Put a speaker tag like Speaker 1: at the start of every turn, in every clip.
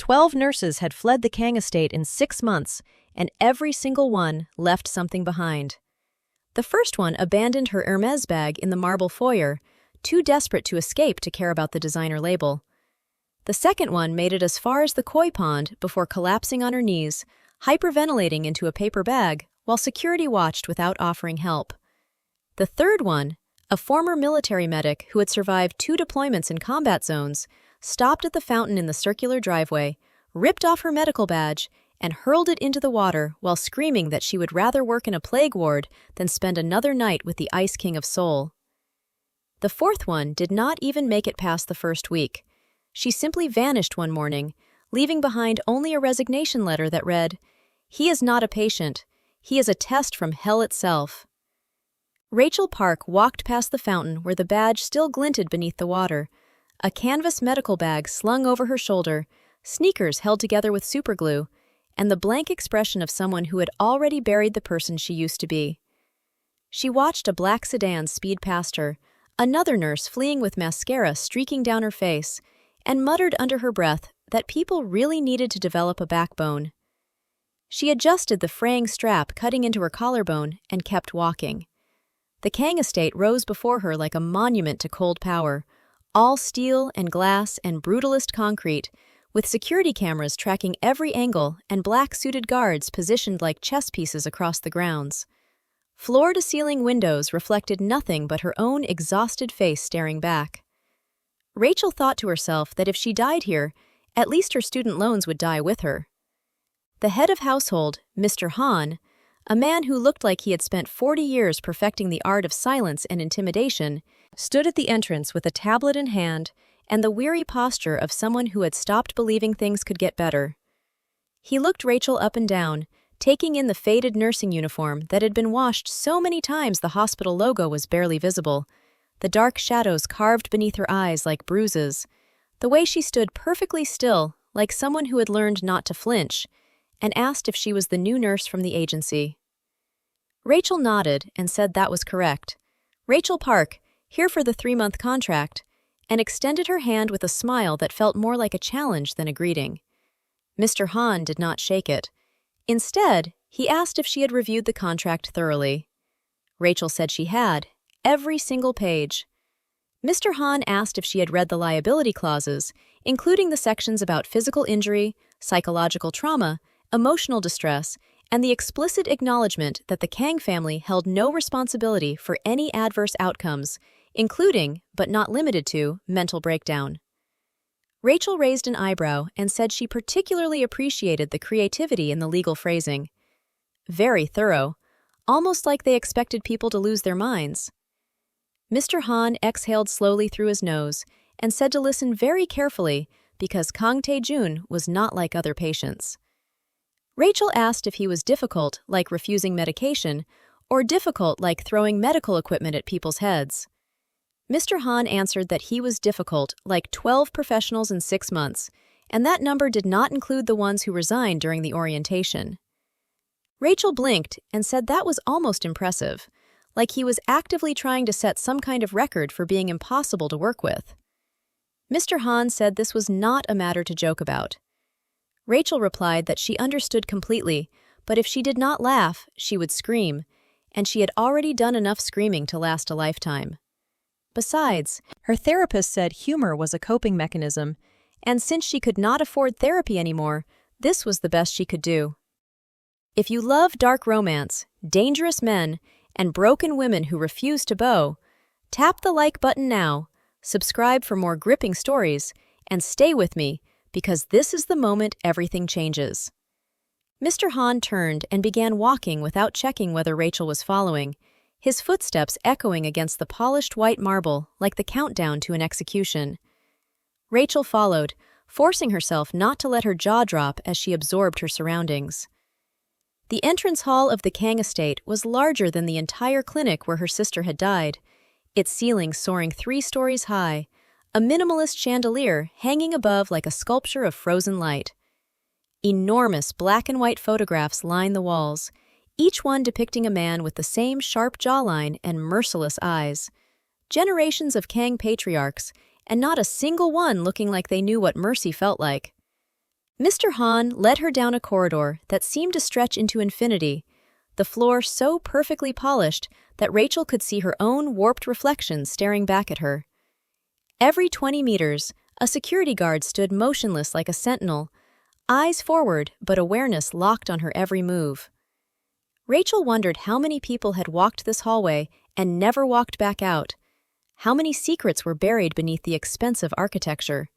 Speaker 1: 12 nurses had fled the Kang estate in 6 months, and every single one left something behind. The first one abandoned her Hermes bag in the marble foyer, too desperate to escape to care about the designer label. The second one made it as far as the koi pond before collapsing on her knees, hyperventilating into a paper bag while security watched without offering help. The third one, a former military medic who had survived 2 deployments in combat zones, stopped at the fountain in the circular driveway, ripped off her medical badge, and hurled it into the water while screaming that she would rather work in a plague ward than spend another night with the Ice King of Seoul. The fourth one did not even make it past the first week. She simply vanished one morning, leaving behind only a resignation letter that read, "He is not a patient. He is a test from hell itself." Rachel Park walked past the fountain where the badge still glinted beneath the water, a canvas medical bag slung over her shoulder, sneakers held together with superglue, and the blank expression of someone who had already buried the person she used to be. She watched a black sedan speed past her, another nurse fleeing with mascara streaking down her face, and muttered under her breath that people really needed to develop a backbone. She adjusted the fraying strap cutting into her collarbone and kept walking. The Kang estate rose before her like a monument to cold power, all steel and glass and brutalist concrete, with security cameras tracking every angle and black-suited guards positioned like chess pieces across the grounds. Floor-to-ceiling windows reflected nothing but her own exhausted face staring back. Rachel thought to herself that if she died here, at least her student loans would die with her. The head of household, Mr. Han, a man who looked like he had spent 40 years perfecting the art of silence and intimidation, stood at the entrance with a tablet in hand and the weary posture of someone who had stopped believing things could get better. He looked Rachel up and down, taking in the faded nursing uniform that had been washed so many times the hospital logo was barely visible, the dark shadows carved beneath her eyes like bruises, the way she stood perfectly still, like someone who had learned not to flinch, and asked if she was the new nurse from the agency. Rachel nodded and said that was correct. Rachel Park, here for the 3-month contract, and extended her hand with a smile that felt more like a challenge than a greeting. Mr. Han did not shake it. Instead, he asked if she had reviewed the contract thoroughly. Rachel said she had, every single page. Mr. Han asked if she had read the liability clauses, including the sections about physical injury, psychological trauma, emotional distress, and the explicit acknowledgement that the Kang family held no responsibility for any adverse outcomes, including, but not limited to, mental breakdown. Rachel raised an eyebrow and said she particularly appreciated the creativity in the legal phrasing. Very thorough, almost like they expected people to lose their minds. Mr. Han exhaled slowly through his nose and said to listen very carefully because Kang Tae-jun was not like other patients. Rachel asked if he was difficult, like refusing medication, or difficult like throwing medical equipment at people's heads. Mr. Han answered that he was difficult, like 12 professionals in 6 months, and that number did not include the ones who resigned during the orientation. Rachel blinked and said that was almost impressive, like he was actively trying to set some kind of record for being impossible to work with. Mr. Han said this was not a matter to joke about. Rachel replied that she understood completely, but if she did not laugh, she would scream, and she had already done enough screaming to last a lifetime. Besides, her therapist said humor was a coping mechanism, and since she could not afford therapy anymore, this was the best she could do. If you love dark romance, dangerous men, and broken women who refuse to bow, tap the like button now, subscribe for more gripping stories, and stay with me, because this is the moment everything changes. Mr. Han turned and began walking without checking whether Rachel was following, his footsteps echoing against the polished white marble like the countdown to an execution. Rachel followed, forcing herself not to let her jaw drop as she absorbed her surroundings. The entrance hall of the Kang estate was larger than the entire clinic where her sister had died, its ceiling soaring 3 stories high, a minimalist chandelier hanging above like a sculpture of frozen light. Enormous black and white photographs line the walls, each one depicting a man with the same sharp jawline and merciless eyes. Generations of Kang patriarchs, and not a single one looking like they knew what mercy felt like. Mr. Han led her down a corridor that seemed to stretch into infinity, the floor so perfectly polished that Rachel could see her own warped reflection staring back at her. Every 20 meters, a security guard stood motionless like a sentinel, eyes forward but awareness locked on her every move. Rachel wondered how many people had walked this hallway and never walked back out. How many secrets were buried beneath the expensive architecture?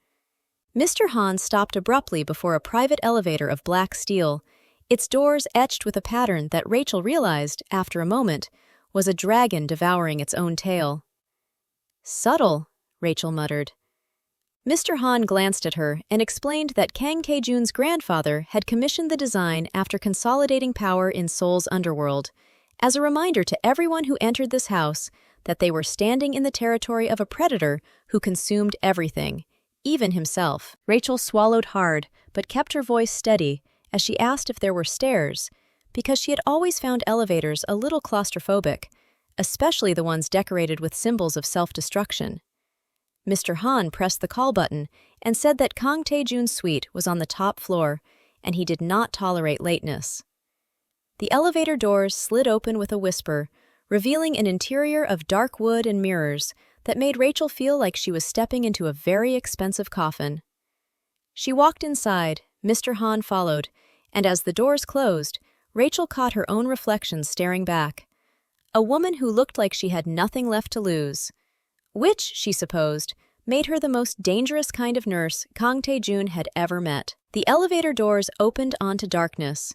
Speaker 1: Mr. Han stopped abruptly before a private elevator of black steel, its doors etched with a pattern that Rachel realized, after a moment, was a dragon devouring its own tail. "Subtle," Rachel muttered. Mr. Han glanced at her and explained that Kang Tae-jun's grandfather had commissioned the design after consolidating power in Seoul's underworld, as a reminder to everyone who entered this house that they were standing in the territory of a predator who consumed everything, even himself. Rachel swallowed hard, but kept her voice steady as she asked if there were stairs, because she had always found elevators a little claustrophobic, especially the ones decorated with symbols of self-destruction. Mr. Han pressed the call button and said that Kang Tae-jun's suite was on the top floor, and he did not tolerate lateness. The elevator doors slid open with a whisper, revealing an interior of dark wood and mirrors that made Rachel feel like she was stepping into a very expensive coffin. She walked inside, Mr. Han followed, and as the doors closed, Rachel caught her own reflection staring back. A woman who looked like she had nothing left to lose. Which, she supposed, made her the most dangerous kind of nurse Kang Tae-jun had ever met. The elevator doors opened onto darkness.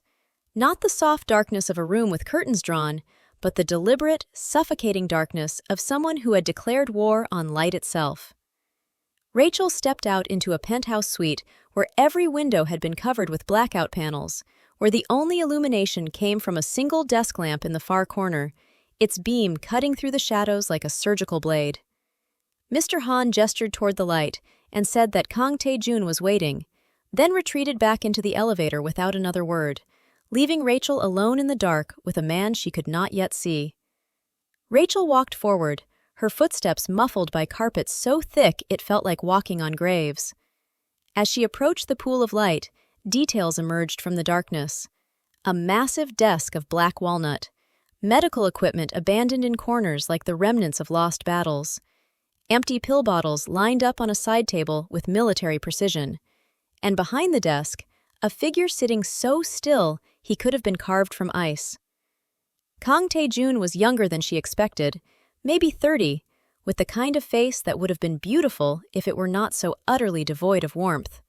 Speaker 1: Not the soft darkness of a room with curtains drawn, but the deliberate, suffocating darkness of someone who had declared war on light itself. Rachel stepped out into a penthouse suite where every window had been covered with blackout panels, where the only illumination came from a single desk lamp in the far corner, its beam cutting through the shadows like a surgical blade. Mr. Han gestured toward the light and said that Kang Tae-jun was waiting, then retreated back into the elevator without another word, leaving Rachel alone in the dark with a man she could not yet see. Rachel walked forward, her footsteps muffled by carpet so thick it felt like walking on graves. As she approached the pool of light, details emerged from the darkness. A massive desk of black walnut, medical equipment abandoned in corners like the remnants of lost battles, empty pill bottles lined up on a side table with military precision, and behind the desk, a figure sitting so still he could have been carved from ice. Kang Tae-jun was younger than she expected, maybe 30, with the kind of face that would have been beautiful if it were not so utterly devoid of warmth.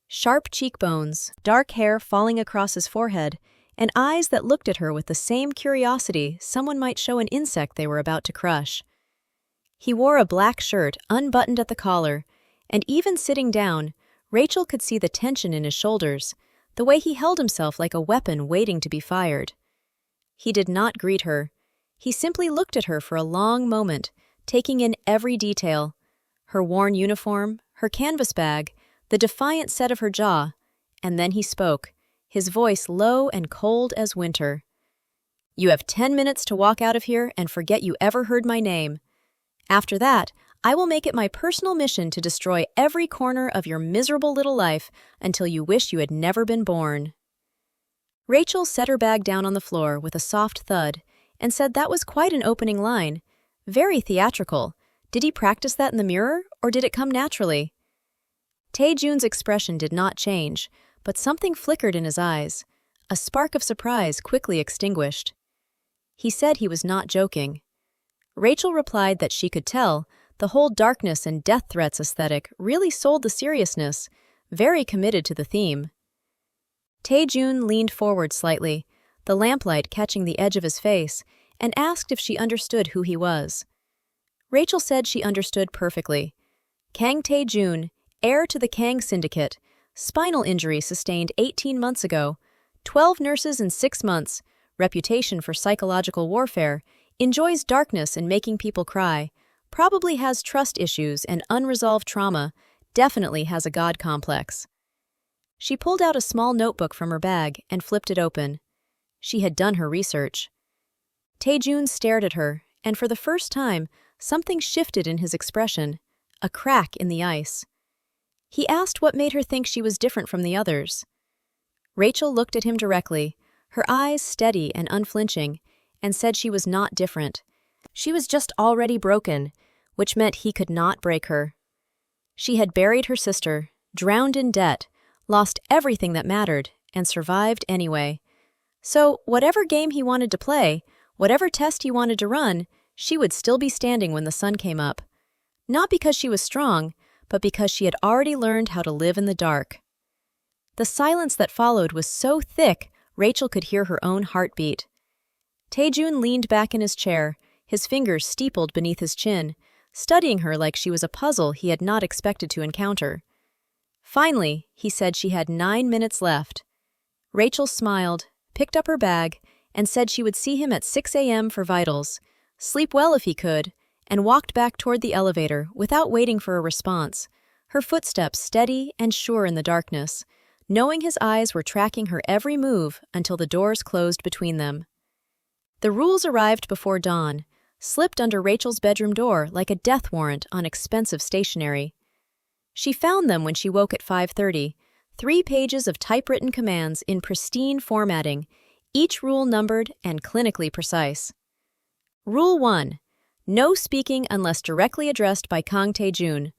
Speaker 1: Sharp cheekbones, dark hair falling across his forehead, and eyes that looked at her with the same curiosity someone might show an insect they were about to crush. He wore a black shirt unbuttoned at the collar, and even sitting down, Rachel could see the tension in his shoulders, the way he held himself like a weapon waiting to be fired. He did not greet her. He simply looked at her for a long moment, taking in every detail: her worn uniform, her canvas bag, the defiant set of her jaw, and then he spoke, his voice low and cold as winter. "You have 10 minutes to walk out of here and forget you ever heard my name. After that, I will make it my personal mission to destroy every corner of your miserable little life until you wish you had never been born." Rachel set her bag down on the floor with a soft thud and said that was quite an opening line. Very theatrical. Did he practice that in the mirror, or did it come naturally? Tae-jun's expression did not change, but something flickered in his eyes. A spark of surprise quickly extinguished. He said he was not joking. Rachel replied that she could tell the whole darkness and death threats aesthetic really sold the seriousness, very committed to the theme. Tae-jun leaned forward slightly, the lamplight catching the edge of his face, and asked if she understood who he was. Rachel said she understood perfectly. Kang Tae-jun, heir to the Kang Syndicate, spinal injury sustained 18 months ago, 12 nurses in 6 months, reputation for psychological warfare, enjoys darkness and making people cry, probably has trust issues and unresolved trauma, definitely has a god complex. She pulled out a small notebook from her bag and flipped it open. She had done her research. Tae-jun stared at her, and for the first time, something shifted in his expression, a crack in the ice. He asked what made her think she was different from the others. Rachel looked at him directly, her eyes steady and unflinching, and said she was not different. She was just already broken, which meant he could not break her. She had buried her sister, drowned in debt, lost everything that mattered, and survived anyway. So, whatever game he wanted to play, whatever test he wanted to run, she would still be standing when the sun came up. Not because she was strong, but because she had already learned how to live in the dark. The silence that followed was so thick, Rachel could hear her own heartbeat. Taejun leaned back in his chair, his fingers steepled beneath his chin, studying her like she was a puzzle he had not expected to encounter. Finally, he said she had 9 minutes left. Rachel smiled, picked up her bag, and said she would see him at 6 a.m. for vitals, sleep well if he could, and walked back toward the elevator without waiting for a response, her footsteps steady and sure in the darkness, knowing his eyes were tracking her every move until the doors closed between them. The rules arrived before dawn, slipped under Rachel's bedroom door like a death warrant on expensive stationery. She found them when she woke at 5:30, 3 pages of typewritten commands in pristine formatting, each rule numbered and clinically precise. Rule 1. No speaking unless directly addressed by Kang Taejun.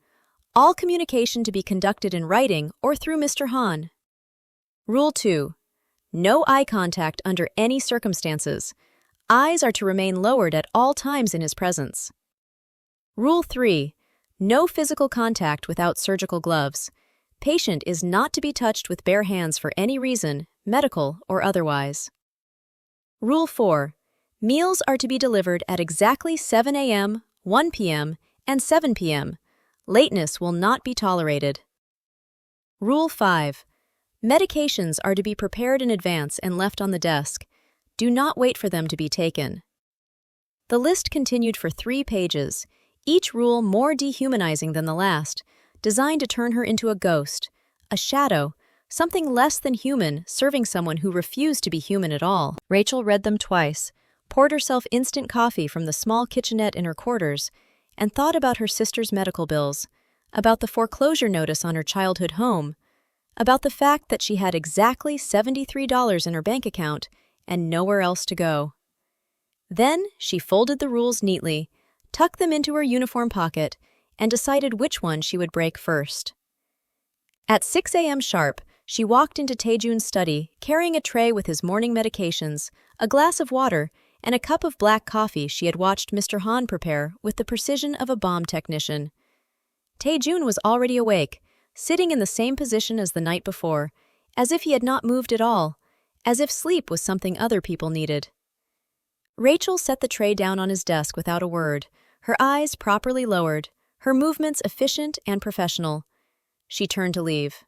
Speaker 1: All communication to be conducted in writing or through Mr. Han. Rule 2. No eye contact under any circumstances. Eyes are to remain lowered at all times in his presence. Rule 3. No physical contact without surgical gloves. Patient is not to be touched with bare hands for any reason, medical or otherwise. Rule 4. Meals are to be delivered at exactly 7 a.m., 1 p.m., and 7 p.m. Lateness will not be tolerated. Rule 5. Medications are to be prepared in advance and left on the desk. Do not wait for them to be taken. The list continued for 3 pages, each rule more dehumanizing than the last, designed to turn her into a ghost, a shadow, something less than human, serving someone who refused to be human at all. Rachel read them twice, poured herself instant coffee from the small kitchenette in her quarters, and thought about her sister's medical bills, about the foreclosure notice on her childhood home, about the fact that she had exactly $73 in her bank account and nowhere else to go. Then she folded the rules neatly, tucked them into her uniform pocket, and decided which one she would break first. At 6 a.m. sharp, she walked into Taejun's study, carrying a tray with his morning medications, a glass of water, and a cup of black coffee she had watched Mr. Han prepare with the precision of a bomb technician. Taejun was already awake, sitting in the same position as the night before, as if he had not moved at all, as if sleep was something other people needed. Rachel set the tray down on his desk without a word, her eyes properly lowered, her movements efficient and professional. She turned to leave.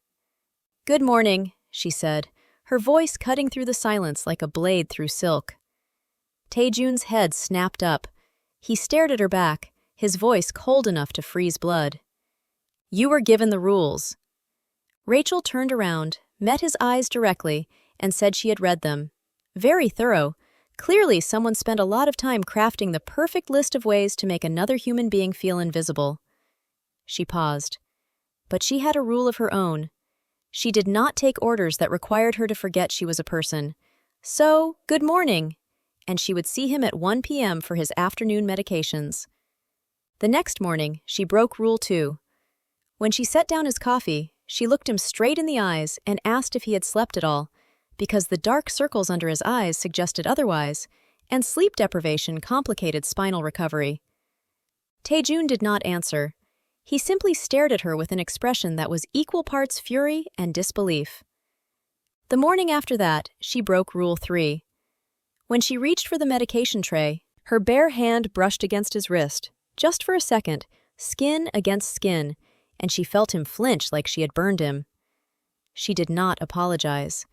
Speaker 1: "Good morning," she said, her voice cutting through the silence like a blade through silk. Taejun's head snapped up. He stared at her back, his voice cold enough to freeze blood. "You were given the rules." Rachel turned around, met his eyes directly, and said she had read them. Very thorough. Clearly someone spent a lot of time crafting the perfect list of ways to make another human being feel invisible. She paused. But she had a rule of her own. She did not take orders that required her to forget she was a person. So, good morning, and she would see him at 1 p.m. for his afternoon medications. The next morning, she broke Rule 2. When she set down his coffee, she looked him straight in the eyes and asked if he had slept at all, because the dark circles under his eyes suggested otherwise, and sleep deprivation complicated spinal recovery. Taejun did not answer. He simply stared at her with an expression that was equal parts fury and disbelief. The morning after that, she broke Rule 3. When she reached for the medication tray, her bare hand brushed against his wrist, just for a second, skin against skin, and she felt him flinch like she had burned him. She did not apologize.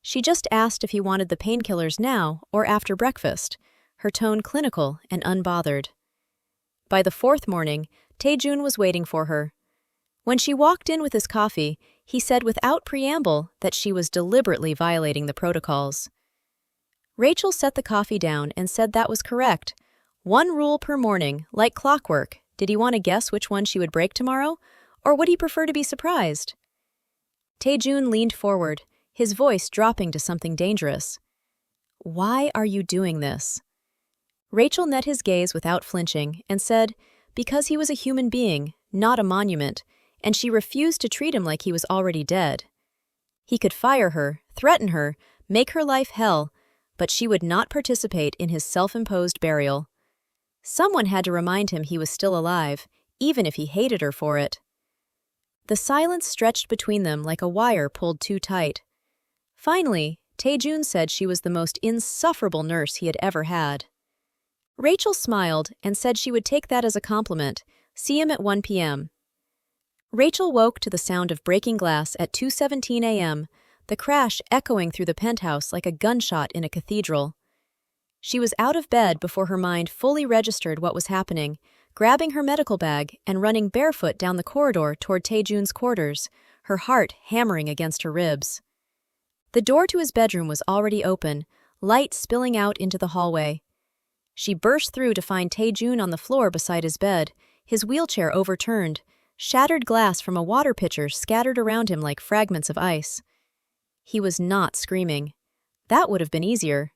Speaker 1: She just asked if he wanted the painkillers now or after breakfast, her tone clinical and unbothered. By the 4th morning, Taejun was waiting for her. When she walked in with his coffee, he said without preamble that she was deliberately violating the protocols. Rachel set the coffee down and said that was correct. 1 rule per morning, like clockwork. Did he want to guess which one she would break tomorrow? Or would he prefer to be surprised? Taejun leaned forward, his voice dropping to something dangerous. "Why are you doing this?" Rachel met his gaze without flinching and said, because he was a human being, not a monument, and she refused to treat him like he was already dead. He could fire her, threaten her, make her life hell, but she would not participate in his self-imposed burial. Someone had to remind him he was still alive, even if he hated her for it. The silence stretched between them like a wire pulled too tight. Finally, Taejun said she was the most insufferable nurse he had ever had. Rachel smiled and said she would take that as a compliment. See him at 1 p.m. Rachel woke to the sound of breaking glass at 2:17 a.m., the crash echoing through the penthouse like a gunshot in a cathedral. She was out of bed before her mind fully registered what was happening, grabbing her medical bag and running barefoot down the corridor toward Taejun's quarters, her heart hammering against her ribs. The door to his bedroom was already open, light spilling out into the hallway. She burst through to find Taejun on the floor beside his bed, his wheelchair overturned, shattered glass from a water pitcher scattered around him like fragments of ice. He was not screaming. That would have been easier.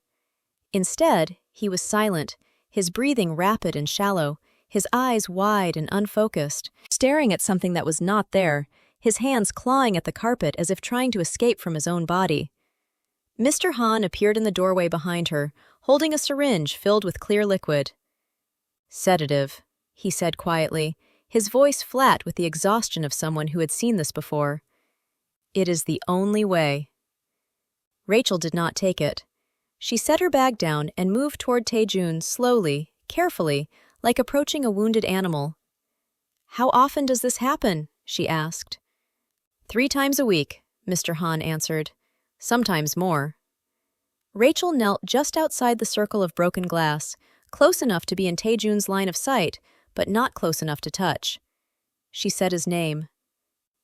Speaker 1: Instead, he was silent, his breathing rapid and shallow, his eyes wide and unfocused, staring at something that was not there, his hands clawing at the carpet as if trying to escape from his own body. Mr. Han appeared in the doorway behind her, holding a syringe filled with clear liquid. "Sedative," he said quietly, his voice flat with the exhaustion of someone who had seen this before. "It is the only way." Rachel did not take it. She set her bag down and moved toward Taejun slowly, carefully, like approaching a wounded animal. "How often does this happen?" she asked. 3 times a week, Mr. Han answered. "Sometimes more." Rachel knelt just outside the circle of broken glass, close enough to be in Taejun's line of sight, but not close enough to touch. She said his name.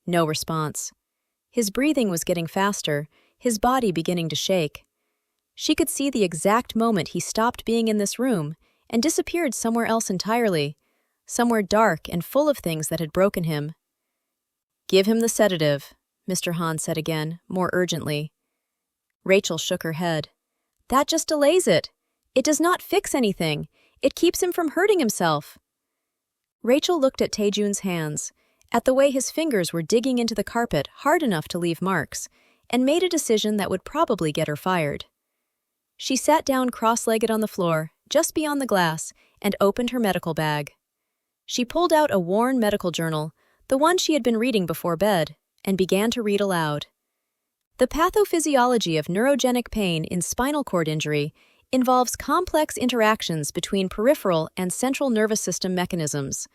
Speaker 1: No response. His breathing was getting faster, his body beginning to shake. She could see the exact moment he stopped being in this room and disappeared somewhere else entirely, somewhere dark and full of things that had broken him. "Give him the sedative," Mr. Han said again, more urgently. Rachel shook her head. "That just delays it. It does not fix anything. It keeps him from hurting himself." Rachel looked at Taejun's hands, at the way his fingers were digging into the carpet hard enough to leave marks, and made a decision that would probably get her fired. She sat down cross-legged on the floor, just beyond the glass, and opened her medical bag. She pulled out a worn medical journal, the one she had been reading before bed, and began to read aloud. The pathophysiology of neurogenic pain in spinal cord injury involves complex interactions between peripheral and central nervous system mechanisms.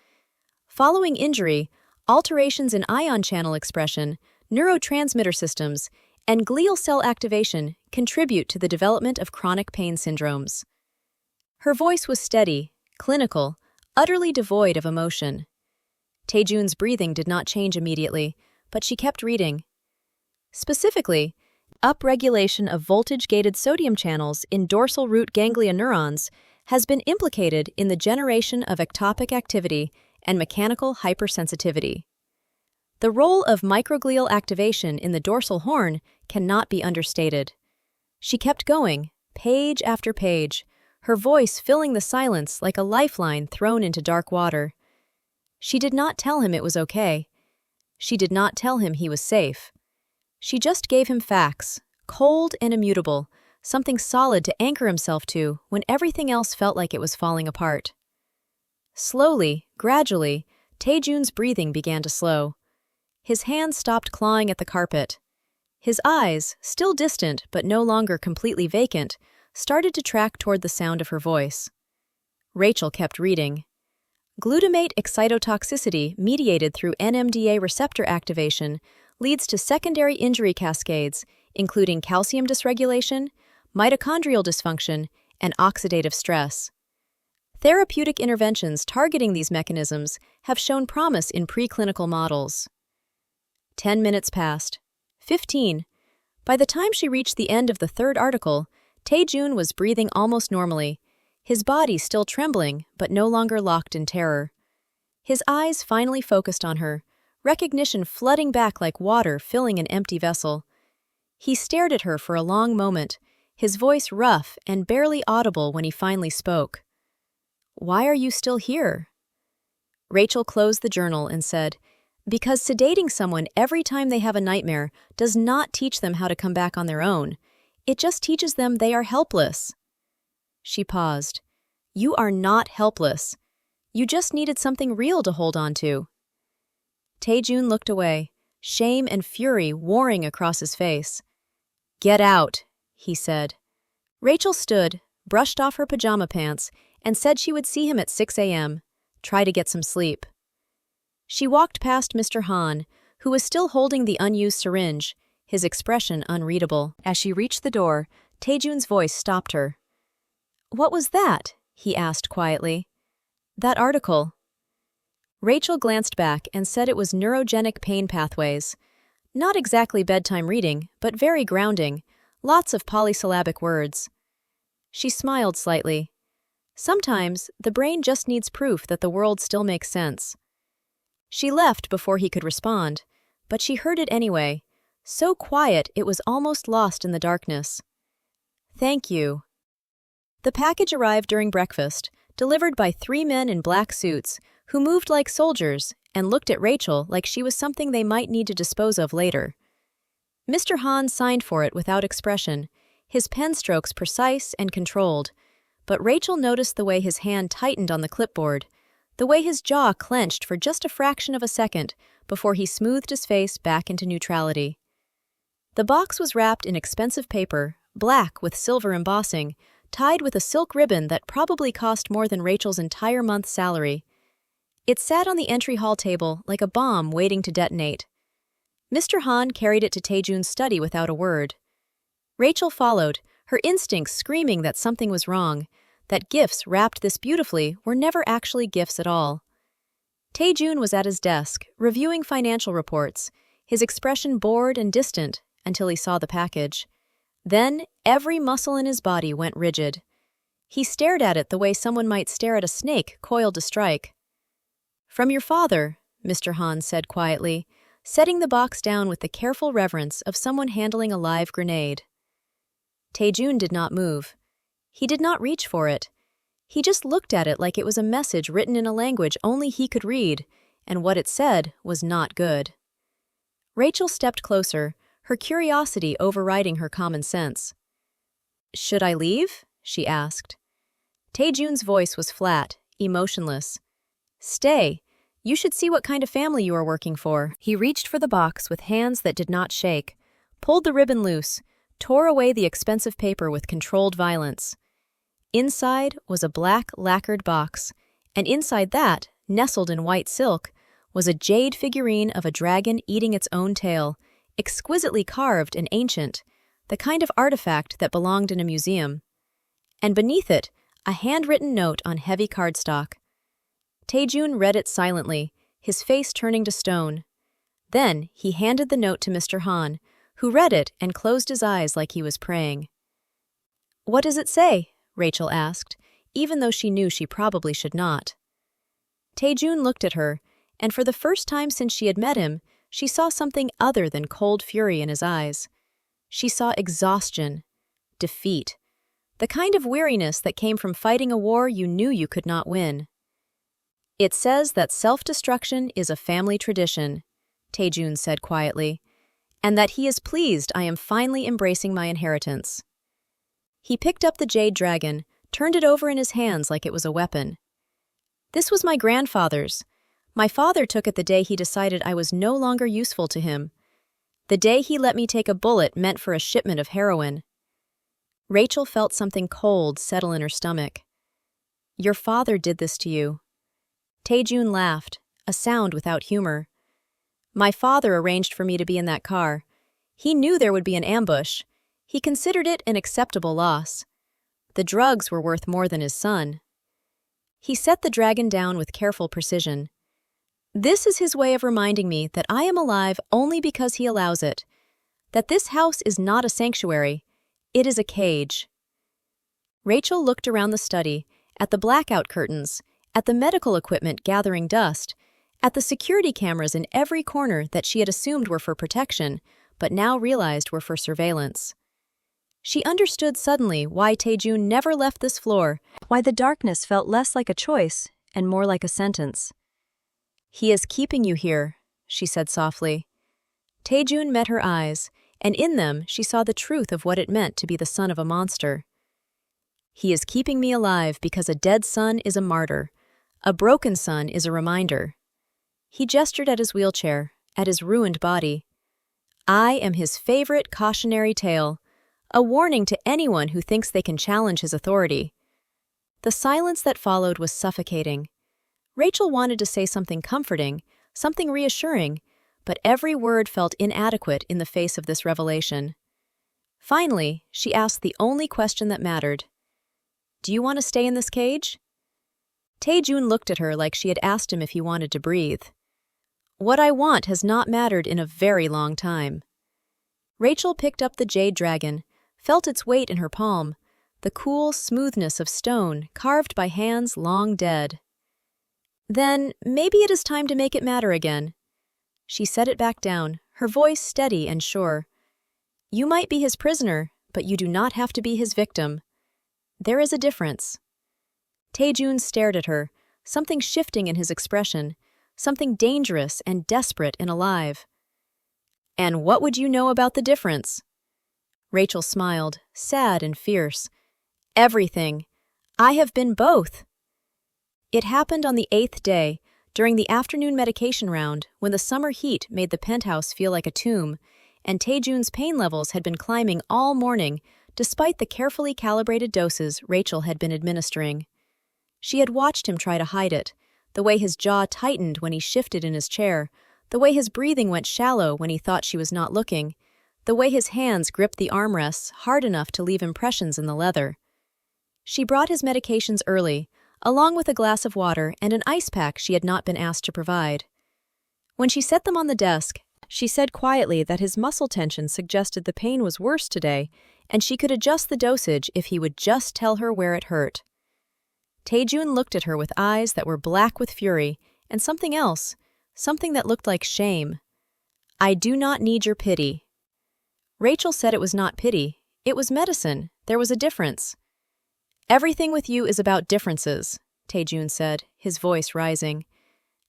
Speaker 1: Following injury, alterations in ion channel expression, neurotransmitter systems, and glial cell activation contribute to the development of chronic pain syndromes. Her voice was steady, clinical, utterly devoid of emotion. Taejun's breathing did not change immediately, but she kept reading. Specifically, upregulation of voltage-gated sodium channels in dorsal root ganglia neurons has been implicated in the generation of ectopic activity and mechanical hypersensitivity. The role of microglial activation in the dorsal horn cannot be understated. She kept going, page after page, her voice filling the silence like a lifeline thrown into dark water. She did not tell him it was okay. She did not tell him he was safe. She just gave him facts, cold and immutable, something solid to anchor himself to when everything else felt like it was falling apart. Slowly, gradually, Taejun's breathing began to slow. His hands stopped clawing at the carpet. His eyes, still distant but no longer completely vacant, started to track toward the sound of her voice. Rachel kept reading. Glutamate excitotoxicity mediated through NMDA receptor activation leads to secondary injury cascades, including calcium dysregulation, mitochondrial dysfunction, and oxidative stress. Therapeutic interventions targeting these mechanisms have shown promise in preclinical models. 10 minutes passed. 15. By the time she reached the end of the third article, Taejun was breathing almost normally, his body still trembling but no longer locked in terror. His eyes finally focused on her, recognition flooding back like water filling an empty vessel. He stared at her for a long moment, his voice rough and barely audible when he finally spoke. "Why are you still here?" Rachel closed the journal and said, "Because sedating someone every time they have a nightmare does not teach them how to come back on their own. It just teaches them they are helpless." She paused. "You are not helpless. You just needed something real to hold on to." Taejun looked away, shame and fury warring across his face. "Get out," he said. Rachel stood, brushed off her pajama pants, and said she would see him at 6 a.m., try to get some sleep. She walked past Mr. Han, who was still holding the unused syringe, his expression unreadable. As she reached the door, Taejun's voice stopped her. "What was that?" he asked quietly. "That article." Rachel glanced back and said it was neurogenic pain pathways. Not exactly bedtime reading, but very grounding, lots of polysyllabic words. She smiled slightly. Sometimes, the brain just needs proof that the world still makes sense. She left before he could respond, but she heard it anyway, so quiet it was almost lost in the darkness. "Thank you." The package arrived during breakfast, delivered by 3 men in black suits, who moved like soldiers and looked at Rachel like she was something they might need to dispose of later. Mr. Han signed for it without expression, his pen strokes precise and controlled, but Rachel noticed the way his hand tightened on the clipboard, the way his jaw clenched for just a fraction of a second before he smoothed his face back into neutrality. The box was wrapped in expensive paper, black with silver embossing, tied with a silk ribbon that probably cost more than Rachel's entire month's salary. It sat on the entry hall table like a bomb waiting to detonate. Mr. Han carried it to Taejun's study without a word. Rachel followed, her instincts screaming that something was wrong, that gifts wrapped this beautifully were never actually gifts at all. Taejun was at his desk, reviewing financial reports, his expression bored and distant until he saw the package. Then, every muscle in his body went rigid. He stared at it the way someone might stare at a snake coiled to strike. "From your father," Mr. Han said quietly, setting the box down with the careful reverence of someone handling a live grenade. Taejun did not move. He did not reach for it. He just looked at it like it was a message written in a language only he could read, and what it said was not good. Rachel stepped closer, her curiosity overriding her common sense. "Should I leave?" she asked. Taejun's voice was flat, emotionless. "Stay. You should see what kind of family you are working for." He reached for the box with hands that did not shake, pulled the ribbon loose, tore away the expensive paper with controlled violence. Inside was a black lacquered box, and inside that, nestled in white silk, was a jade figurine of a dragon eating its own tail, exquisitely carved and ancient, the kind of artifact that belonged in a museum. And beneath it, a handwritten note on heavy cardstock. Taejun read it silently, his face turning to stone. Then he handed the note to Mr. Han, who read it and closed his eyes like he was praying. "What does it say?" Rachel asked, even though she knew she probably should not. Taejun looked at her, and for the first time since she had met him, she saw something other than cold fury in his eyes. She saw exhaustion, defeat, the kind of weariness that came from fighting a war you knew you could not win. "It says that self-destruction is a family tradition," Taejun said quietly, "and that he is pleased I am finally embracing my inheritance." He picked up the jade dragon, turned it over in his hands like it was a weapon. "This was my grandfather's. My father took it the day he decided I was no longer useful to him. The day he let me take a bullet meant for a shipment of heroin." Rachel felt something cold settle in her stomach. "Your father did this to you." Taejun laughed, a sound without humor. "My father arranged for me to be in that car. He knew there would be an ambush. He considered it an acceptable loss. The drugs were worth more than his son." He set the dragon down with careful precision. "This is his way of reminding me that I am alive only because he allows it, that this house is not a sanctuary, it is a cage." Rachel looked around the study, at the blackout curtains, at the medical equipment gathering dust, At the security cameras in every corner that she had assumed were for protection, but now realized were for surveillance. She understood suddenly why Taejun never left this floor, why the darkness felt less like a choice and more like a sentence. "He is keeping you here," she said softly. Taejun met her eyes, and in them she saw the truth of what it meant to be the son of a monster. "He is keeping me alive because a dead son is a martyr. A broken son is a reminder." He gestured at his wheelchair, at his ruined body. "I am his favorite cautionary tale, a warning to anyone who thinks they can challenge his authority." The silence that followed was suffocating. Rachel wanted to say something comforting, something reassuring, but every word felt inadequate in the face of this revelation. Finally, she asked the only question that mattered. "Do you want to stay in this cage?" Taejun looked at her like she had asked him if he wanted to breathe. "What I want has not mattered in a very long time." Rachel picked up the jade dragon, felt its weight in her palm, the cool smoothness of stone carved by hands long dead. "Then maybe it is time to make it matter again." She set it back down, her voice steady and sure. "You might be his prisoner, but you do not have to be his victim. There is a difference." Taejun stared at her, something shifting in his expression, something dangerous and desperate and alive. "And what would you know about the difference?" Rachel smiled, sad and fierce. "Everything. I have been both." It happened on the 8th day, during the afternoon medication round, when the summer heat made the penthouse feel like a tomb, and Taejun's pain levels had been climbing all morning, despite the carefully calibrated doses Rachel had been administering. She had watched him try to hide it, the way his jaw tightened when he shifted in his chair, the way his breathing went shallow when he thought she was not looking, the way his hands gripped the armrests hard enough to leave impressions in the leather. She brought his medications early, along with a glass of water and an ice pack she had not been asked to provide. When she set them on the desk, she said quietly that his muscle tension suggested the pain was worse today, and she could adjust the dosage if he would just tell her where it hurt. Taejun looked at her with eyes that were black with fury, and something else, something that looked like shame. "I do not need your pity." Rachel said it was not pity, it was medicine, there was a difference. "Everything with you is about differences," Taejun said, his voice rising.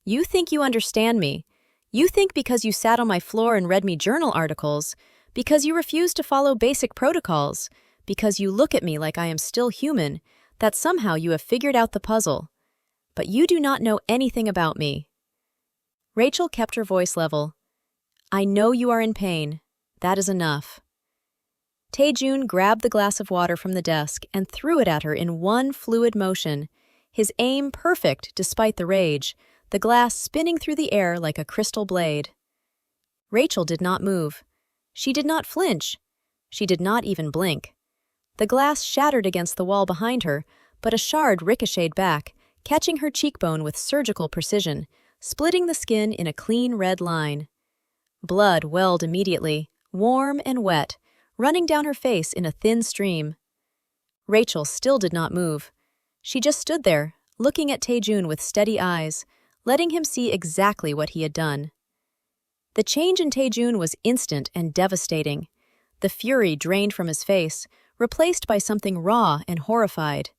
Speaker 1: "You think you understand me. You think because you sat on my floor and read me journal articles, because you refuse to follow basic protocols, because you look at me like I am still human, that somehow you have figured out the puzzle. But you do not know anything about me." Rachel kept her voice level. "I know you are in pain. That is enough." Taejun grabbed the glass of water from the desk and threw it at her in one fluid motion, his aim perfect despite the rage, the glass spinning through the air like a crystal blade. Rachel did not move. She did not flinch. She did not even blink. The glass shattered against the wall behind her, but a shard ricocheted back, catching her cheekbone with surgical precision, splitting the skin in a clean red line. Blood welled immediately, warm and wet, running down her face in a thin stream. Rachel still did not move. She just stood there, looking at Taejun with steady eyes, letting him see exactly what he had done. The change in Taejun was instant and devastating. The fury drained from his face, replaced by something raw and horrified.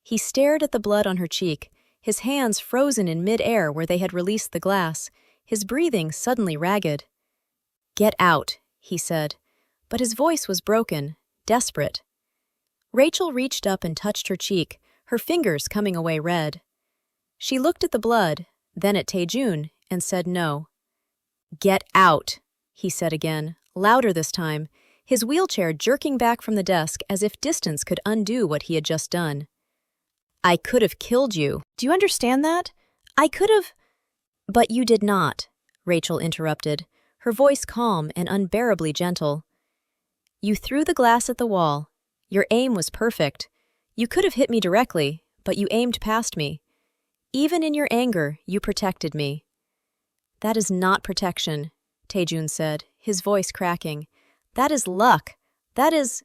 Speaker 1: He stared at the blood on her cheek, his hands frozen in mid-air where they had released the glass, his breathing suddenly ragged. "Get out," he said, but his voice was broken, desperate. Rachel reached up and touched her cheek, her fingers coming away red. She looked at the blood, then at Taejun, and said no. "Get out," he said again, louder this time, his wheelchair jerking back from the desk as if distance could undo what he had just done. "I could have killed you. Do you understand that? I could have—" "But you did not," Rachel interrupted, her voice calm and unbearably gentle. "You threw the glass at the wall. Your aim was perfect. You could have hit me directly, but you aimed past me. Even in your anger, you protected me." "That is not protection," Taejun said, his voice cracking. "That is luck. That is—"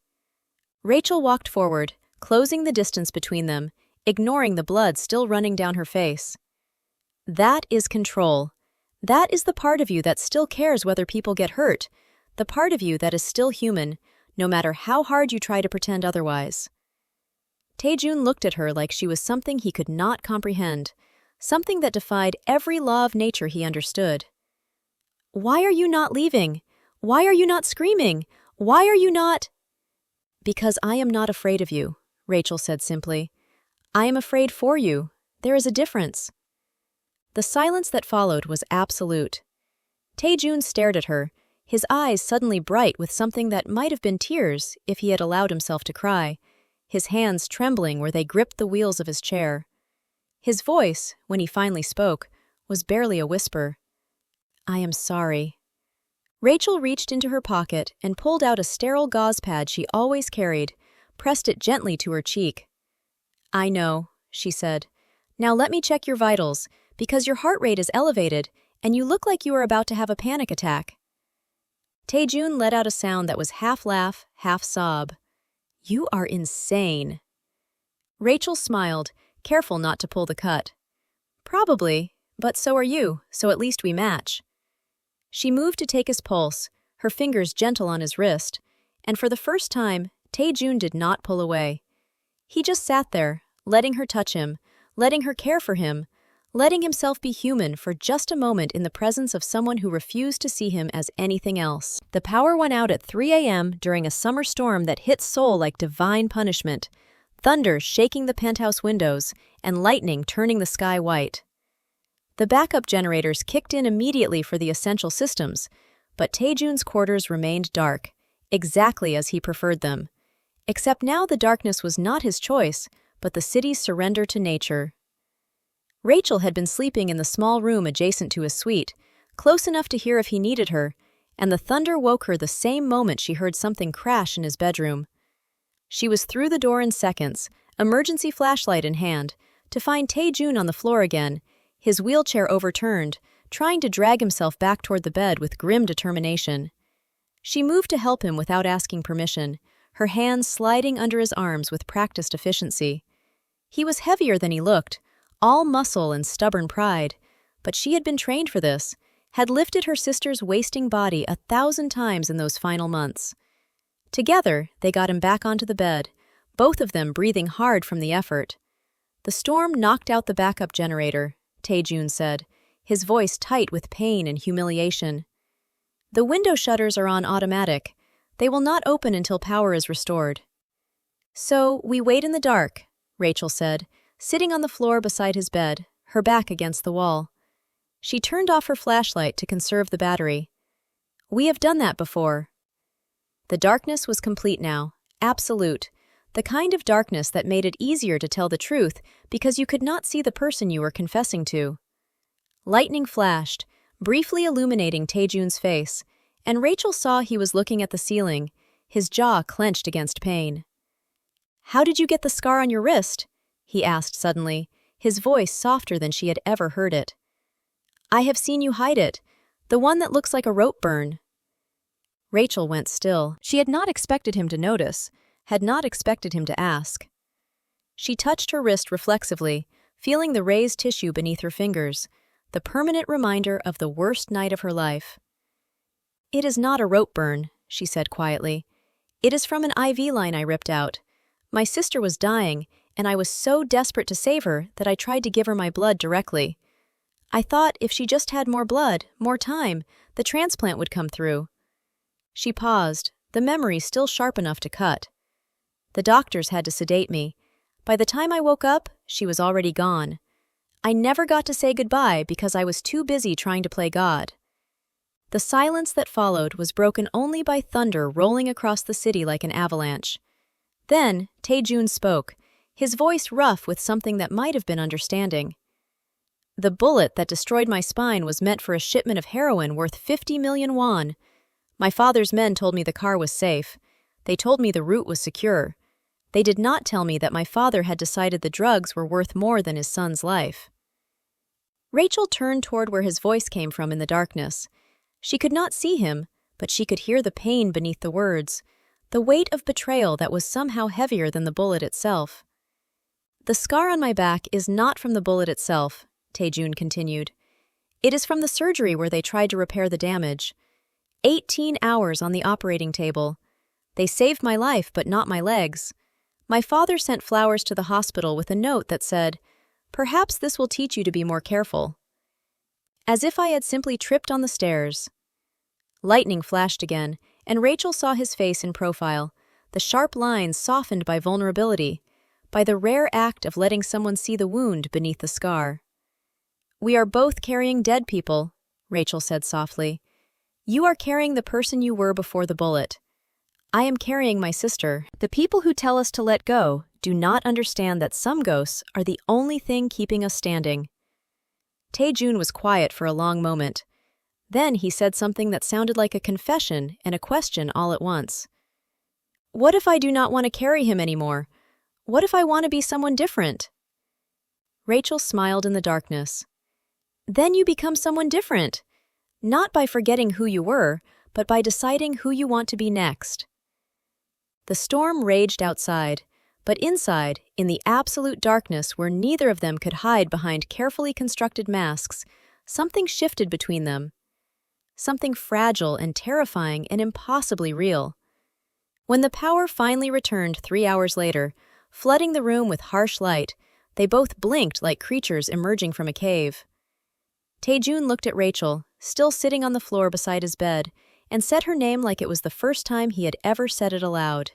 Speaker 1: Rachel walked forward, closing the distance between them, ignoring the blood still running down her face. That is control. That is the part of you that still cares whether people get hurt, the part of you that is still human, no matter how hard you try to pretend otherwise. Taejun looked at her like she was something he could not comprehend, something that defied every law of nature he understood. "Why are you not leaving? Why are you not screaming? Why are you not—" "Because I am not afraid of you," Rachel said simply. "I am afraid for you. There is a difference." The silence that followed was absolute. Taejun stared at her, his eyes suddenly bright with something that might have been tears if he had allowed himself to cry, his hands trembling where they gripped the wheels of his chair. His voice, when he finally spoke, was barely a whisper. "I am sorry." Rachel reached into her pocket and pulled out a sterile gauze pad she always carried, pressed it gently to her cheek. "I know," she said. "Now let me check your vitals, because your heart rate is elevated and you look like you are about to have a panic attack." Taejun let out a sound that was half laugh, half sob. "You are insane." Rachel smiled, careful not to pull the cut. "Probably, but so are you, so at least we match." She moved to take his pulse, her fingers gentle on his wrist, and for the first time, Taejun did not pull away. He just sat there, letting her touch him, letting her care for him, letting himself be human for just a moment in the presence of someone who refused to see him as anything else. The power went out at 3 a.m. during a summer storm that hit Seoul like divine punishment, thunder shaking the penthouse windows and lightning turning the sky white. The backup generators kicked in immediately for the essential systems, but Taejun's quarters remained dark, exactly as he preferred them. Except now the darkness was not his choice, but the city's surrender to nature. Rachel had been sleeping in the small room adjacent to his suite, close enough to hear if he needed her, and the thunder woke her the same moment she heard something crash in his bedroom. She was through the door in seconds, emergency flashlight in hand, to find Taejun on the floor again, his wheelchair overturned, trying to drag himself back toward the bed with grim determination. She moved to help him without asking permission, her hands sliding under his arms with practiced efficiency. He was heavier than he looked, all muscle and stubborn pride, but she had been trained for this, had lifted her sister's wasting body 1,000 times in those final months. Together, they got him back onto the bed, both of them breathing hard from the effort. "The storm knocked out the backup generator," Taejun said, his voice tight with pain and humiliation. "The window shutters are on automatic. They will not open until power is restored." "So we wait in the dark," Rachel said, sitting on the floor beside his bed, her back against the wall. She turned off her flashlight to conserve the battery. "We have done that before." The darkness was complete now, absolute, the kind of darkness that made it easier to tell the truth because you could not see the person you were confessing to. Lightning flashed, briefly illuminating Taejun's face, and Rachel saw he was looking at the ceiling, his jaw clenched against pain. "How did you get the scar on your wrist?" he asked suddenly, his voice softer than she had ever heard it. "I have seen you hide it, the one that looks like a rope burn." Rachel went still. She had not expected him to notice, had not expected him to ask. She touched her wrist reflexively, feeling the raised tissue beneath her fingers, the permanent reminder of the worst night of her life. "It is not a rope burn," she said quietly. "It is from an IV line I ripped out. My sister was dying, and I was so desperate to save her that I tried to give her my blood directly. I thought if she just had more blood, more time, the transplant would come through." She paused, the memory still sharp enough to cut. "The doctors had to sedate me. By the time I woke up, she was already gone. I never got to say goodbye because I was too busy trying to play God." The silence that followed was broken only by thunder rolling across the city like an avalanche. Then, Taejun spoke, his voice rough with something that might have been understanding. "The bullet that destroyed my spine was meant for a shipment of heroin worth 50 million won. My father's men told me the car was safe. They told me the route was secure. They did not tell me that my father had decided the drugs were worth more than his son's life." Rachel turned toward where his voice came from in the darkness. She could not see him, but she could hear the pain beneath the words, the weight of betrayal that was somehow heavier than the bullet itself. "The scar on my back is not from the bullet itself," Taejun continued. "It is from the surgery where they tried to repair the damage. 18 hours on the operating table. They saved my life, but not my legs. My father sent flowers to the hospital with a note that said, 'Perhaps this will teach you to be more careful.' As if I had simply tripped on the stairs." Lightning flashed again, and Rachel saw his face in profile, the sharp lines softened by vulnerability, by the rare act of letting someone see the wound beneath the scar. "We are both carrying dead people," Rachel said softly. "You are carrying the person you were before the bullet. I am carrying my sister." The people who tell us to let go do not understand that some ghosts are the only thing keeping us standing. Taejun was quiet for a long moment. Then he said something that sounded like a confession and a question all at once. "What if I do not want to carry him anymore? What if I want to be someone different?" Rachel smiled in the darkness. "Then you become someone different. Not by forgetting who you were, but by deciding who you want to be next." The storm raged outside, but inside, in the absolute darkness where neither of them could hide behind carefully constructed masks, something shifted between them. Something fragile and terrifying and impossibly real. When the power finally returned 3 hours later, flooding the room with harsh light, they both blinked like creatures emerging from a cave. Taejun looked at Rachel, still sitting on the floor beside his bed, and said her name like it was the first time he had ever said it aloud.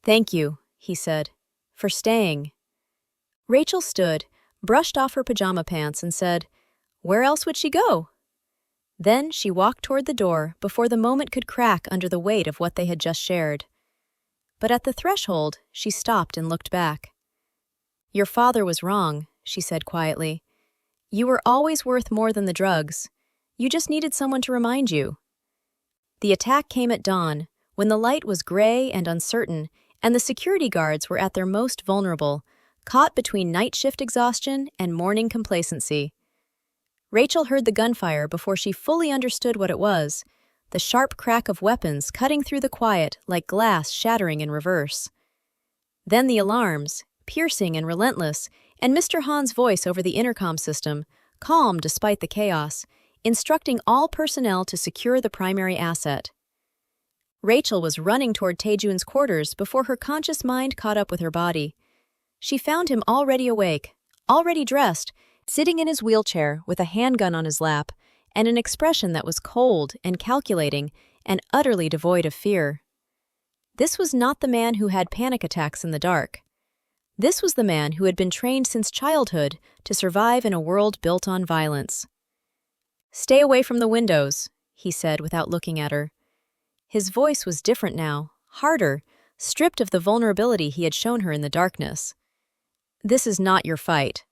Speaker 1: "Thank you," he said, "for staying." Rachel stood, brushed off her pajama pants, and said, "Where else would she go?" Then she walked toward the door before the moment could crack under the weight of what they had just shared. But at the threshold, she stopped and looked back. "Your father was wrong," she said quietly. "You were always worth more than the drugs. You just needed someone to remind you." The attack came at dawn, when the light was gray and uncertain, and the security guards were at their most vulnerable, caught between night shift exhaustion and morning complacency. Rachel heard the gunfire before she fully understood what it was, the sharp crack of weapons cutting through the quiet like glass shattering in reverse. Then the alarms, piercing and relentless, and Mr. Han's voice over the intercom system, calm despite the chaos, instructing all personnel to secure the primary asset. Rachel was running toward Taejun's quarters before her conscious mind caught up with her body. She found him already awake, already dressed, sitting in his wheelchair with a handgun on his lap, and an expression that was cold and calculating and utterly devoid of fear. This was not the man who had panic attacks in the dark. This was the man who had been trained since childhood to survive in a world built on violence. "Stay away from the windows," he said without looking at her. His voice was different now, harder, stripped of the vulnerability he had shown her in the darkness. "This is not your fight."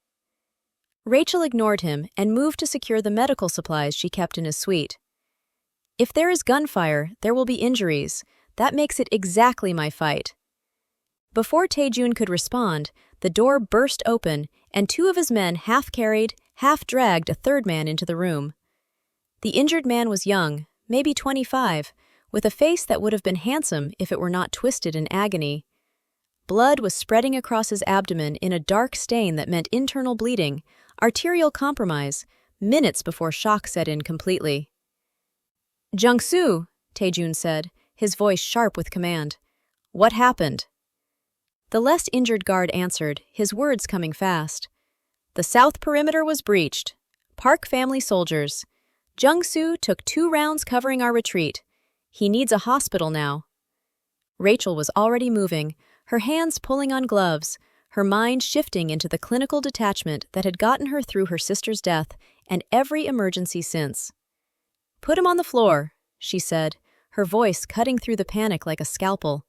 Speaker 1: Rachel ignored him and moved to secure the medical supplies she kept in his suite. "If there is gunfire, there will be injuries. That makes it exactly my fight." Before Taejun could respond, the door burst open and 2 of his men half-carried, half-dragged a third man into the room. The injured man was young, maybe 25, with a face that would have been handsome if it were not twisted in agony. Blood was spreading across his abdomen in a dark stain that meant internal bleeding, arterial compromise, minutes before shock set in completely. "Jung-soo," Taejun said, his voice sharp with command. "What happened?" The less injured guard answered, his words coming fast. "The south perimeter was breached. Park family soldiers. Jung-soo took 2 rounds covering our retreat. He needs a hospital now." Rachel was already moving, her hands pulling on gloves, her mind shifting into the clinical detachment that had gotten her through her sister's death and every emergency since. "Put him on the floor," she said, her voice cutting through the panic like a scalpel.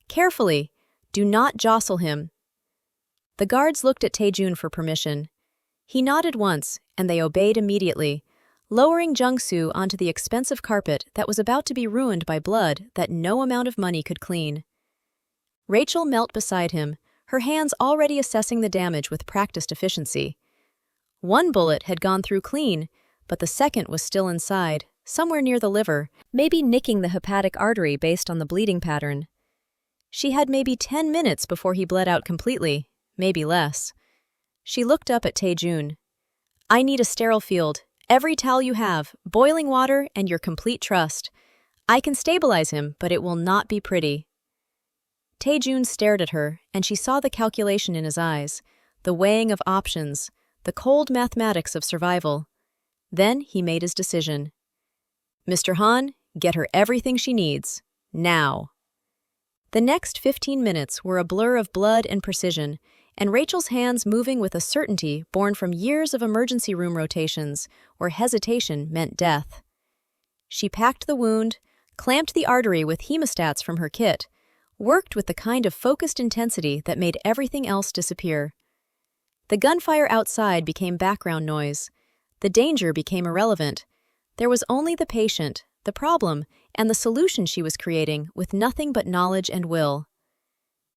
Speaker 1: "Carefully. Do not jostle him." The guards looked at Taejun for permission. He nodded once, and they obeyed immediately, lowering Jung-soo onto the expensive carpet that was about to be ruined by blood that no amount of money could clean. Rachel knelt beside him, her hands already assessing the damage with practiced efficiency. 1 bullet had gone through clean, but the second was still inside, somewhere near the liver, maybe nicking the hepatic artery based on the bleeding pattern. She had maybe 10 minutes before he bled out completely, maybe less. She looked up at Taejun. I need a sterile field, every towel you have, boiling water, and your complete trust. I can stabilize him, but it will not be pretty." Taejun stared at her, and she saw the calculation in his eyes, the weighing of options, the cold mathematics of survival. Then he made his decision. "Mr. Han, get her everything she needs. Now." The next 15 minutes were a blur of blood and precision, and Rachel's hands moving with a certainty born from years of emergency room rotations where hesitation meant death. She packed the wound, clamped the artery with hemostats from her kit, worked with the kind of focused intensity that made everything else disappear. The gunfire outside became background noise. The danger became irrelevant. There was only the patient, the problem, and the solution she was creating with nothing but knowledge and will.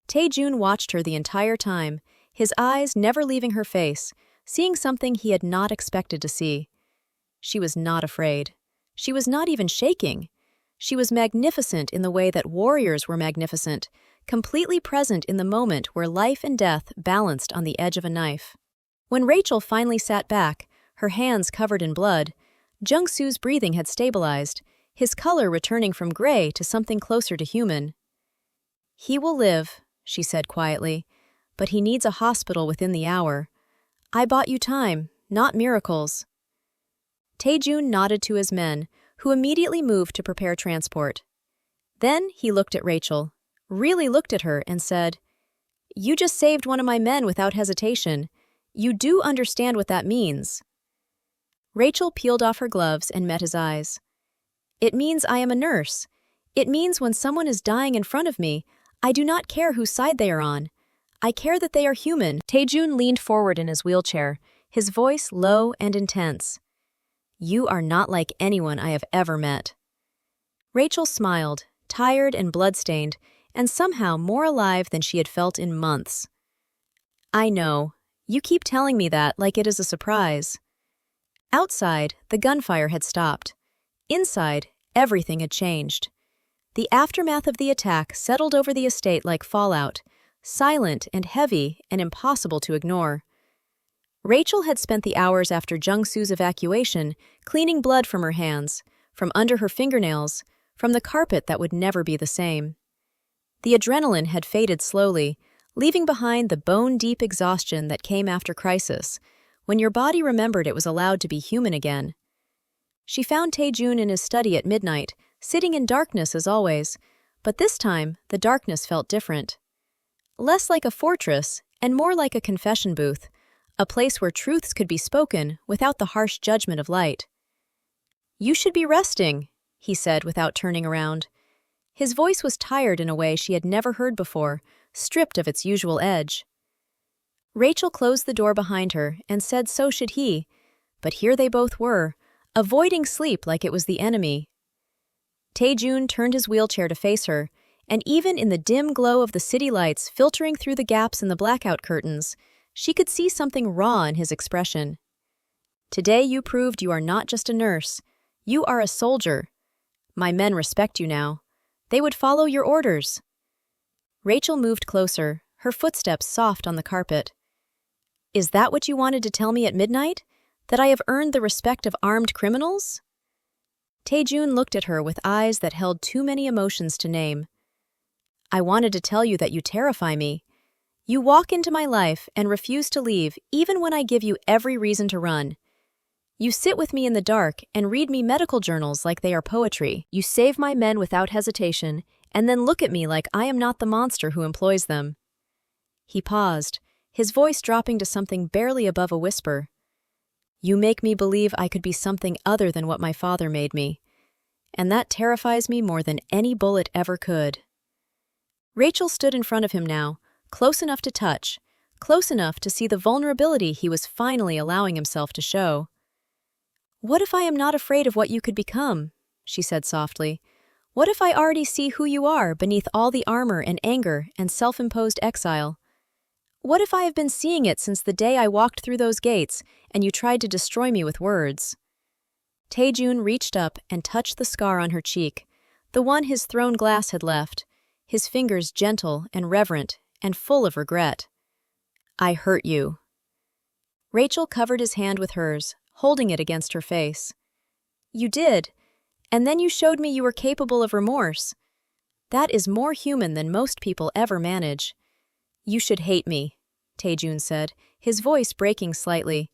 Speaker 1: Taejun watched her the entire time, his eyes never leaving her face, seeing something he had not expected to see. She was not afraid. She was not even shaking. She was magnificent in the way that warriors were magnificent, completely present in the moment where life and death balanced on the edge of a knife. When Rachel finally sat back, her hands covered in blood, Jung-Soo's breathing had stabilized, his color returning from gray to something closer to human. "He will live," she said quietly, "but he needs a hospital within the hour. I bought you time, not miracles." Taejun nodded to his men, who immediately moved to prepare transport. Then he looked at Rachel, really looked at her, and said, "You just saved one of my men without hesitation. You do understand what that means." Rachel peeled off her gloves and met his eyes. "It means I am a nurse. It means when someone is dying in front of me, I do not care whose side they are on. I care that they are human." Taejun leaned forward in his wheelchair, his voice low and intense. "You are not like anyone I have ever met." Rachel smiled, tired and bloodstained, and somehow more alive than she had felt in months. "I know. You keep telling me that like it is a surprise." Outside, the gunfire had stopped. Inside, everything had changed. The aftermath of the attack settled over the estate like fallout, silent and heavy and impossible to ignore. Rachel had spent the hours after Jung-Soo's evacuation cleaning blood from her hands, from under her fingernails, from the carpet that would never be the same. The adrenaline had faded slowly, leaving behind the bone-deep exhaustion that came after crisis, when your body remembered it was allowed to be human again. She found Taejun in his study at midnight, sitting in darkness as always, but this time the darkness felt different. Less like a fortress and more like a confession booth, a place where truths could be spoken without the harsh judgment of light. "You should be resting," he said without turning around. His voice was tired in a way she had never heard before, stripped of its usual edge. Rachel closed the door behind her and said so should he, but here they both were, avoiding sleep like it was the enemy. Taejun turned his wheelchair to face her, and even in the dim glow of the city lights filtering through the gaps in the blackout curtains, she could see something raw in his expression. "Today you proved you are not just a nurse. You are a soldier. My men respect you now. They would follow your orders." Rachel moved closer, her footsteps soft on the carpet. "Is that what you wanted to tell me at midnight? That I have earned the respect of armed criminals?" Taejun looked at her with eyes that held too many emotions to name. "I wanted to tell you that you terrify me. You walk into my life and refuse to leave even when I give you every reason to run. You sit with me in the dark and read me medical journals like they are poetry. You save my men without hesitation and then look at me like I am not the monster who employs them." He paused, his voice dropping to something barely above a whisper. "You make me believe I could be something other than what my father made me. And that terrifies me more than any bullet ever could." Rachel stood in front of him now, close enough to touch, close enough to see the vulnerability he was finally allowing himself to show. "What if I am not afraid of what you could become?" she said softly. "What if I already see who you are beneath all the armor and anger and self-imposed exile? What if I have been seeing it since the day I walked through those gates and you tried to destroy me with words?" Taejun reached up and touched the scar on her cheek, the one his thrown glass had left, his fingers gentle and reverent and full of regret. "I hurt you." Rachel covered his hand with hers, holding it against her face. You did, and then you showed me you were capable of remorse. That is more human than most people ever manage. You should hate me, Taejun said, his voice breaking slightly.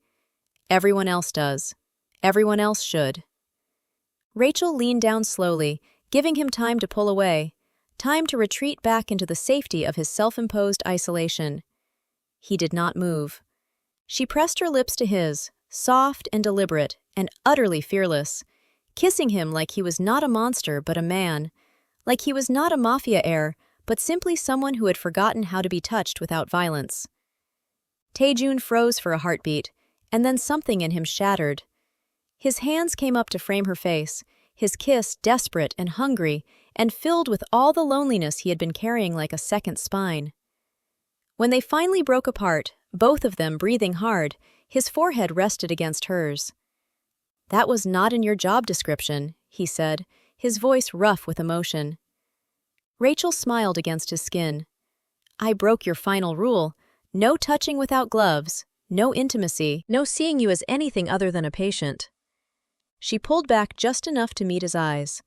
Speaker 1: Everyone else does. Everyone else should. Rachel leaned down slowly, giving him time to pull away, time to retreat back into the safety of his self-imposed isolation. He did not move. She pressed her lips to his, soft and deliberate and utterly fearless, kissing him like he was not a monster but a man, like he was not a Mafia heir but simply someone who had forgotten how to be touched without violence. Taejun froze for a heartbeat, and then something in him shattered. His hands came up to frame her face, his kiss desperate and hungry, and filled with all the loneliness he had been carrying like a second spine. When they finally broke apart, both of them breathing hard, his forehead rested against hers. That was not in your job description, he said, his voice rough with emotion. Rachel smiled against his skin. I broke your final rule. No touching without gloves, no intimacy, no seeing you as anything other than a patient. She pulled back just enough to meet his eyes.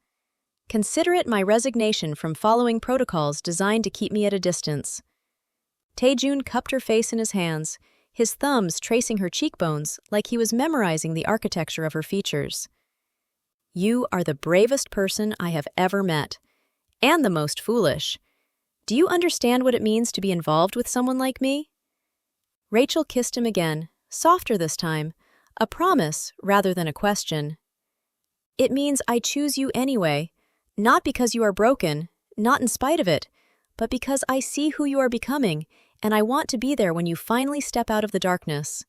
Speaker 1: Consider it my resignation from following protocols designed to keep me at a distance. Taejun cupped her face in his hands, his thumbs tracing her cheekbones like he was memorizing the architecture of her features. You are the bravest person I have ever met, and the most foolish. Do you understand what it means to be involved with someone like me? Rachel kissed him again, softer this time, a promise rather than a question. It means I choose you anyway, not because you are broken, not in spite of it, but because I see who you are becoming, and I want to be there when you finally step out of the darkness.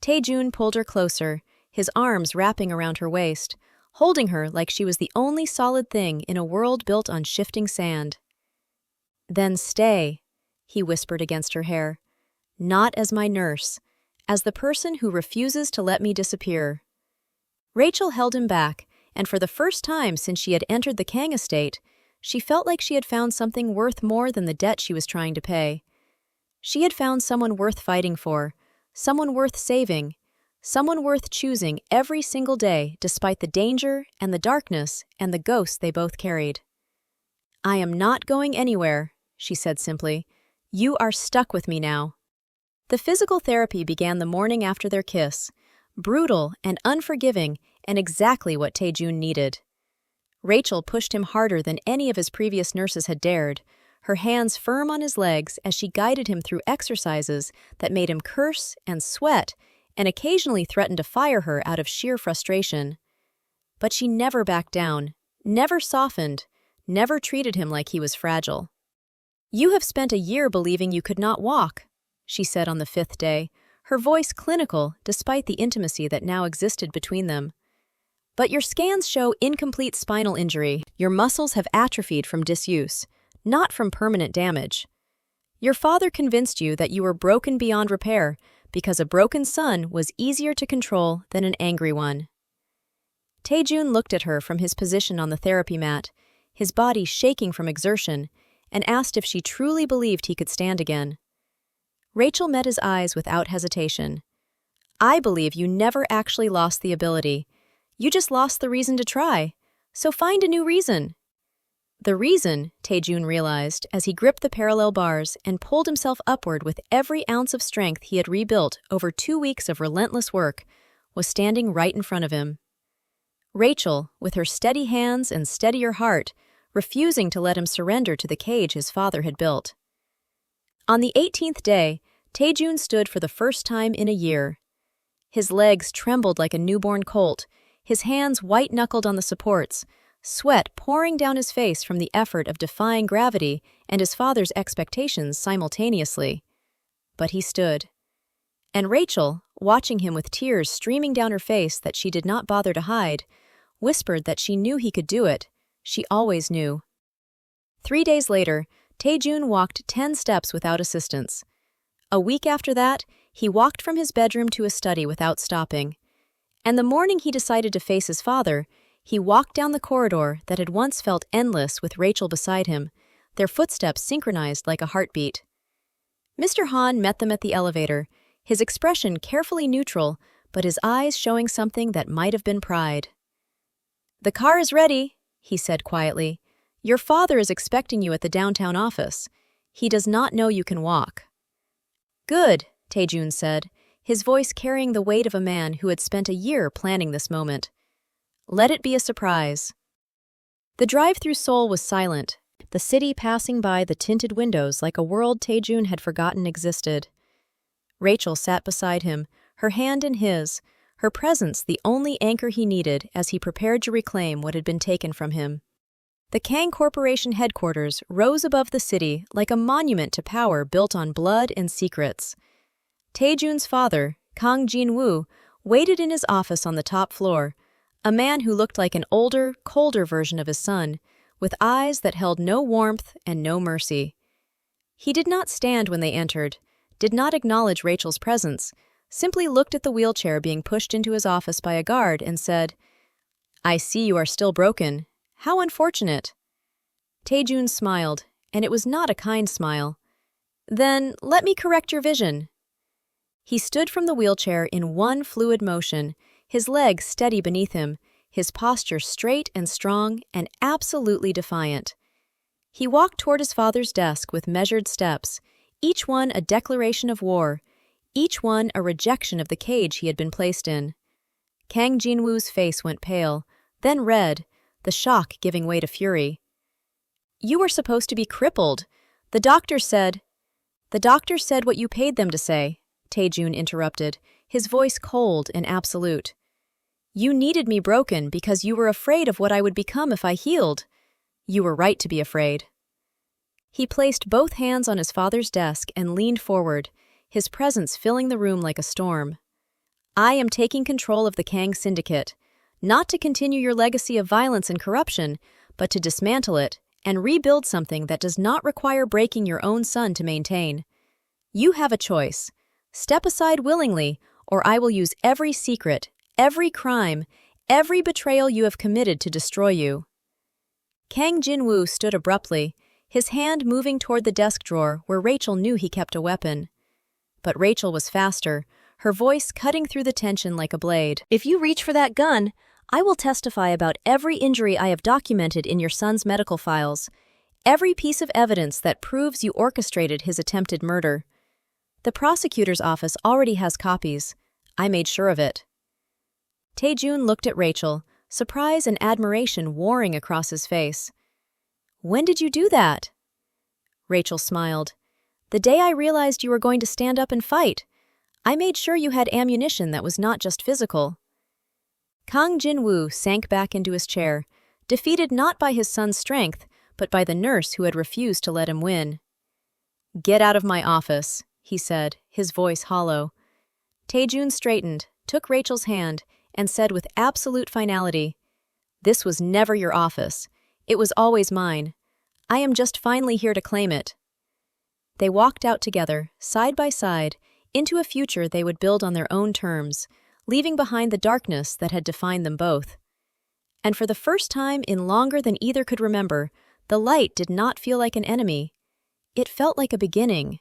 Speaker 1: Taejun pulled her closer, his arms wrapping around her waist, holding her like she was the only solid thing in a world built on shifting sand. Then stay, he whispered against her hair. Not as my nurse, as the person who refuses to let me disappear. Rachel held him back, and for the first time since she had entered the Kang estate, she felt like she had found something worth more than the debt she was trying to pay. She had found someone worth fighting for, someone worth saving, someone worth choosing every single day despite the danger and the darkness and the ghosts they both carried. I am not going anywhere, she said simply. You are stuck with me now. The physical therapy began the morning after their kiss, brutal and unforgiving and exactly what Taejun needed. Rachel pushed him harder than any of his previous nurses had dared, her hands firm on his legs as she guided him through exercises that made him curse and sweat and occasionally threatened to fire her out of sheer frustration. But she never backed down, never softened, never treated him like he was fragile. You have spent a year believing you could not walk, she said on the 5th day, her voice clinical despite the intimacy that now existed between them. But your scans show incomplete spinal injury. Your muscles have atrophied from disuse, not from permanent damage. Your father convinced you that you were broken beyond repair because a broken son was easier to control than an angry one. Taejun looked at her from his position on the therapy mat, his body shaking from exertion, and asked if she truly believed he could stand again. Rachel met his eyes without hesitation. I believe you never actually lost the ability. You just lost the reason to try. So find a new reason. The reason, Taejun realized as he gripped the parallel bars and pulled himself upward with every ounce of strength he had rebuilt over 2 weeks of relentless work, was standing right in front of him. Rachel, with her steady hands and steadier heart, refusing to let him surrender to the cage his father had built. On the 18th day, Taejun stood for the first time in a year. His legs trembled like a newborn colt, his hands white-knuckled on the supports, sweat pouring down his face from the effort of defying gravity and his father's expectations simultaneously. But he stood. And Rachel, watching him with tears streaming down her face that she did not bother to hide, whispered that she knew he could do it. She always knew. 3 days later, Taejun walked 10 steps without assistance. A week after that, he walked from his bedroom to his study without stopping. And the morning he decided to face his father, he walked down the corridor that had once felt endless with Rachel beside him, their footsteps synchronized like a heartbeat. Mr. Han met them at the elevator, his expression carefully neutral, but his eyes showing something that might have been pride. "The car is ready," he said quietly. "Your father is expecting you at the downtown office. He does not know you can walk." "Good," Taejun said, his voice carrying the weight of a man who had spent a year planning this moment. "Let it be a surprise." The drive through Seoul was silent, the city passing by the tinted windows like a world Taejun had forgotten existed. Rachel sat beside him, her hand in his, her presence the only anchor he needed as he prepared to reclaim what had been taken from him. The Kang Corporation headquarters rose above the city like a monument to power built on blood and secrets. Taejun's father, Kang Jin-woo, waited in his office on the top floor, a man who looked like an older, colder version of his son, with eyes that held no warmth and no mercy. He did not stand when they entered, did not acknowledge Rachel's presence, simply looked at the wheelchair being pushed into his office by a guard and said, "I see you are still broken. How unfortunate." Taejun smiled, and it was not a kind smile. "Then let me correct your vision." He stood from the wheelchair in one fluid motion, his legs steady beneath him, his posture straight and strong and absolutely defiant. He walked toward his father's desk with measured steps, each one a declaration of war, each one a rejection of the cage he had been placed in. Kang Jin-woo's face went pale, then red, the shock giving way to fury. "You were supposed to be crippled. The doctor said what you paid them to say," Taejun interrupted, his voice cold and absolute. "You needed me broken because you were afraid of what I would become if I healed. You were right to be afraid." He placed both hands on his father's desk and leaned forward, his presence filling the room like a storm. "I am taking control of the Kang Syndicate, not to continue your legacy of violence and corruption, but to dismantle it and rebuild something that does not require breaking your own son to maintain. You have a choice. Step aside willingly, or I will use every secret, every crime, every betrayal you have committed to destroy you." Kang Jin-woo stood abruptly, his hand moving toward the desk drawer where Rachel knew he kept a weapon. But Rachel was faster, her voice cutting through the tension like a blade. "If you reach for that gun, I will testify about every injury I have documented in your son's medical files, every piece of evidence that proves you orchestrated his attempted murder. The prosecutor's office already has copies. I made sure of it." Taejun looked at Rachel, surprise and admiration warring across his face. "When did you do that?" Rachel smiled. "The day I realized you were going to stand up and fight. I made sure you had ammunition that was not just physical." Kang Jin-woo sank back into his chair, defeated not by his son's strength, but by the nurse who had refused to let him win. "Get out of my office," he said, his voice hollow. Taejun straightened, took Rachel's hand, and said with absolute finality, "This was never your office. It was always mine. I am just finally here to claim it." They walked out together, side by side, into a future they would build on their own terms, leaving behind the darkness that had defined them both. And for the first time in longer than either could remember, the light did not feel like an enemy. It felt like a beginning.